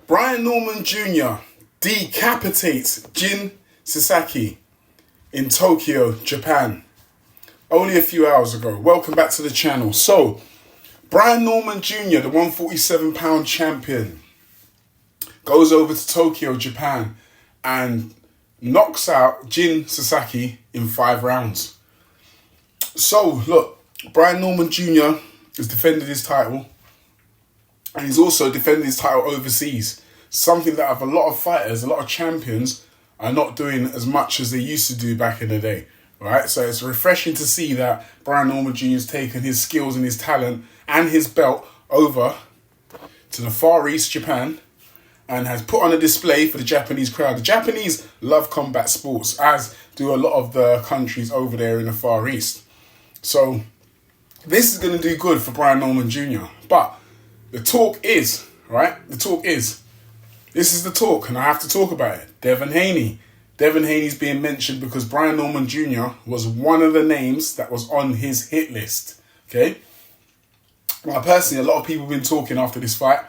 Brian Norman Jr. decapitates Jin Sasaki in Tokyo, Japan. Only a few hours ago. Welcome back to the channel. So, Brian Norman Jr., the 147-pound champion, goes over to Tokyo, Japan, and knocks out Jin Sasaki in 5 rounds. So, look, Brian Norman Jr. has defended his title, and he's also defended his title overseas. Something that a lot of fighters, a lot of champions are not doing as much as they used to do back in the day. Right? So it's refreshing to see that Brian Norman Jr. has taken his skills and his talent and his belt over to the Far East, Japan, and has put on a display for the Japanese crowd. The Japanese love combat sports, as do a lot of the countries over there in the Far East. So this is going to do good for Brian Norman Jr. But the talk is, right? This is the talk, and I have to talk about it. Devin Haney. Devin Haney's being mentioned because Brian Norman Jr. was one of the names that was on his hit list. Okay? Now, personally, a lot of people have been talking after this fight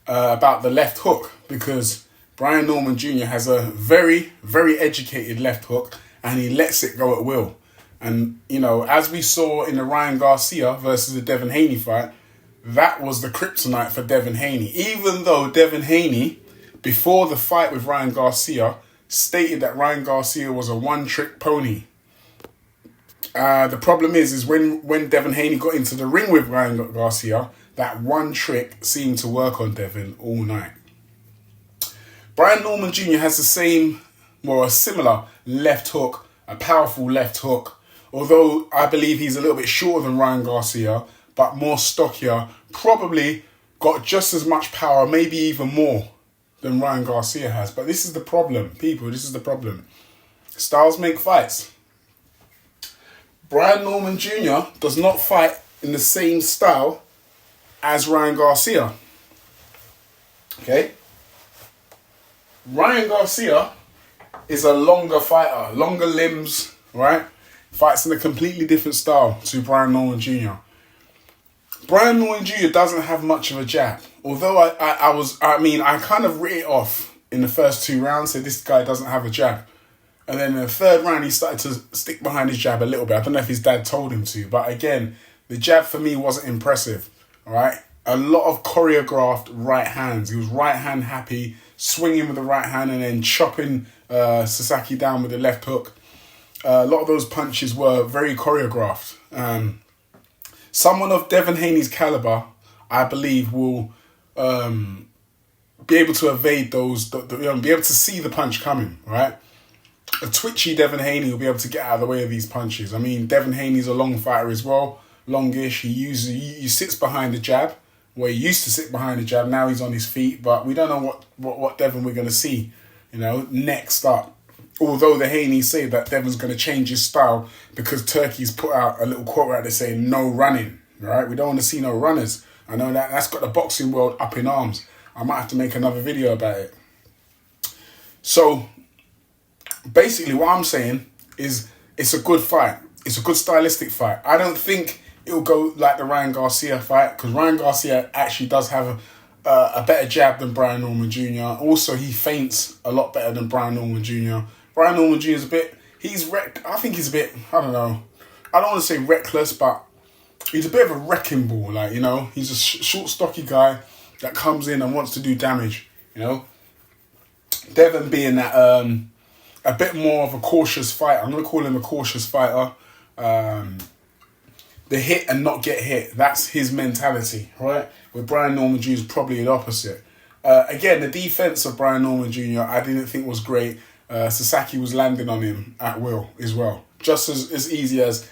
about the left hook, because Brian Norman Jr. has a very, very educated left hook, and he lets it go at will. And, you know, as we saw in the Ryan Garcia versus the Devin Haney fight, that was the kryptonite for Devin Haney. Even though Devin Haney, before the fight with Ryan Garcia, stated that Ryan Garcia was a one-trick pony. The problem is when Devin Haney got into the ring with Ryan Garcia, that one trick seemed to work on Devin all night. Brian Norman Jr. has the same, or a similar left hook, a powerful left hook. Although I believe he's a little bit shorter than Ryan Garcia, but more stockier, probably got just as much power, maybe even more than Ryan Garcia has. But this is the problem, people. This is the problem. Styles make fights. Brian Norman Jr. does not fight in the same style as Ryan Garcia. Okay? Ryan Garcia is a longer fighter, longer limbs, right? Fights in a completely different style to Brian Norman Jr. Brian Norman Jr. doesn't have much of a jab. Although I kind of writ it off in the first 2 rounds, said this guy doesn't have a jab. And then in the 3rd round, he started to stick behind his jab a little bit. I don't know if his dad told him to. But again, the jab for me wasn't impressive. All right? A lot of choreographed right hands. He was right hand happy, swinging with the right hand and then chopping Sasaki down with the left hook. A lot of those punches were very choreographed. Someone of Devin Haney's caliber, I believe, will be able to evade those, be able to see the punch coming, right? A twitchy Devin Haney will be able to get out of the way of these punches. I mean, Devin Haney's a long fighter as well, longish. He sits behind the jab, where he used to sit behind the jab. Now he's on his feet, but we don't know what Devin we're going to see, next up. Although the Haney say that Devin's going to change his style because Turkey's put out a little quote out there saying no running, right? We don't want to see no runners. I know that's got the boxing world up in arms. I might have to make another video about it. So, basically what I'm saying is it's a good fight. It's a good stylistic fight. I don't think it'll go like the Ryan Garcia fight, because Ryan Garcia actually does have a better jab than Brian Norman Jr. Also, he feints a lot better than Brian Norman Jr. Brian Norman Jr. is I think he's a bit, I don't know. I don't want to say reckless, but he's a bit of a wrecking ball. He's a short, stocky guy that comes in and wants to do damage, Devin being that a bit more of a cautious fighter. I'm going to call him a cautious fighter. The hit and not get hit. That's his mentality, right? With Brian Norman Jr. is probably the opposite. Again, the defense of Brian Norman Jr. I didn't think was great. Sasaki was landing on him at will as well. Just as easy as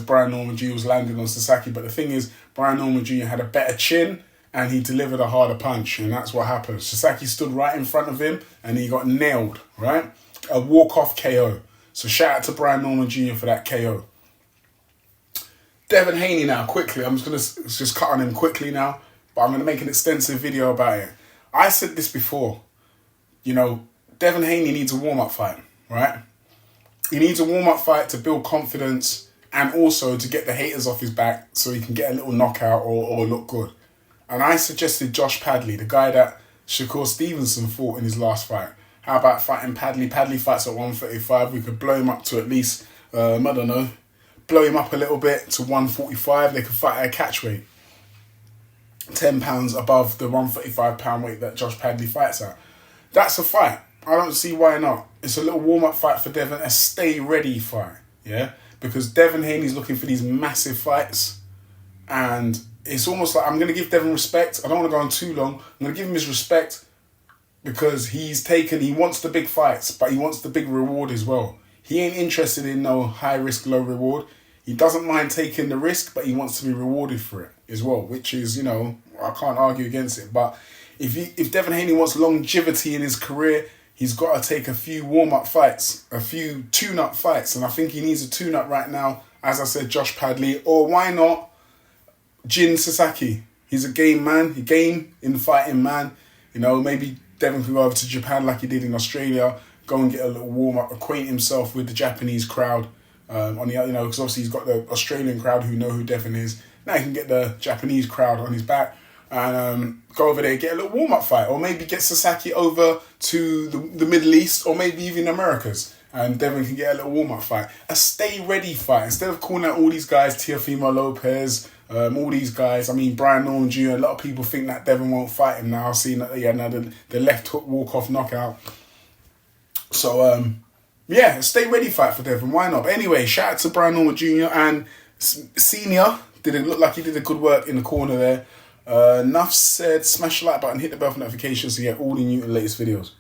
Brian Norman Jr. was landing on Sasaki. But the thing is, Brian Norman Jr. had a better chin and he delivered a harder punch. And that's what happened. Sasaki stood right in front of him and he got nailed, right? A walk-off KO. So shout out to Brian Norman Jr. for that KO. Devin Haney now, quickly. I'm just going to cut on him quickly now. But I'm going to make an extensive video about it. I said this before. Devin Haney needs a warm-up fight, right? He needs a warm-up fight to build confidence and also to get the haters off his back so he can get a little knockout or look good. And I suggested Josh Padley, the guy that Shakur Stevenson fought in his last fight. How about fighting Padley? Padley fights at 135. We could blow him up to at least, I don't know, blow him up a little bit to 145. They could fight at a catch weight. 10 pounds above the 135 pound weight that Josh Padley fights at. That's a fight. I don't see why not. It's a little warm-up fight for Devin, a stay-ready fight, yeah? Because Devin Haney's looking for these massive fights, and it's almost like I'm going to give Devin respect. I don't want to go on too long. I'm going to give him his respect because he wants the big fights, but he wants the big reward as well. He ain't interested in no high-risk, low-reward. He doesn't mind taking the risk, but he wants to be rewarded for it as well, which is, I can't argue against it. But if Devin Haney wants longevity in his career, he's got to take a few warm-up fights, a few tune-up fights. And I think he needs a tune-up right now. As I said, Josh Padley. Or why not Jin Sasaki? He's a game man. He game in the fighting man. Maybe Devin can go over to Japan like he did in Australia. Go and get a little warm-up. Acquaint himself with the Japanese crowd. Because obviously he's got the Australian crowd who know who Devin is. Now he can get the Japanese crowd on his back and go over there, get a little warm-up fight, or maybe get Sasaki over to the Middle East, or maybe even Americas, and Devin can get a little warm-up fight. A stay-ready fight. Instead of calling out all these guys, Teofimo Lopez, all these guys, Brian Norman Jr., a lot of people think that Devin won't fight him now. I've seen that, the left hook walk-off knockout. So, a stay-ready fight for Devin. Why not? But anyway, shout out to Brian Norman Jr. and Senior. Didn't look like he did a good work in the corner there. Enough said, smash the like button, hit the bell for notifications to get all the new and latest videos.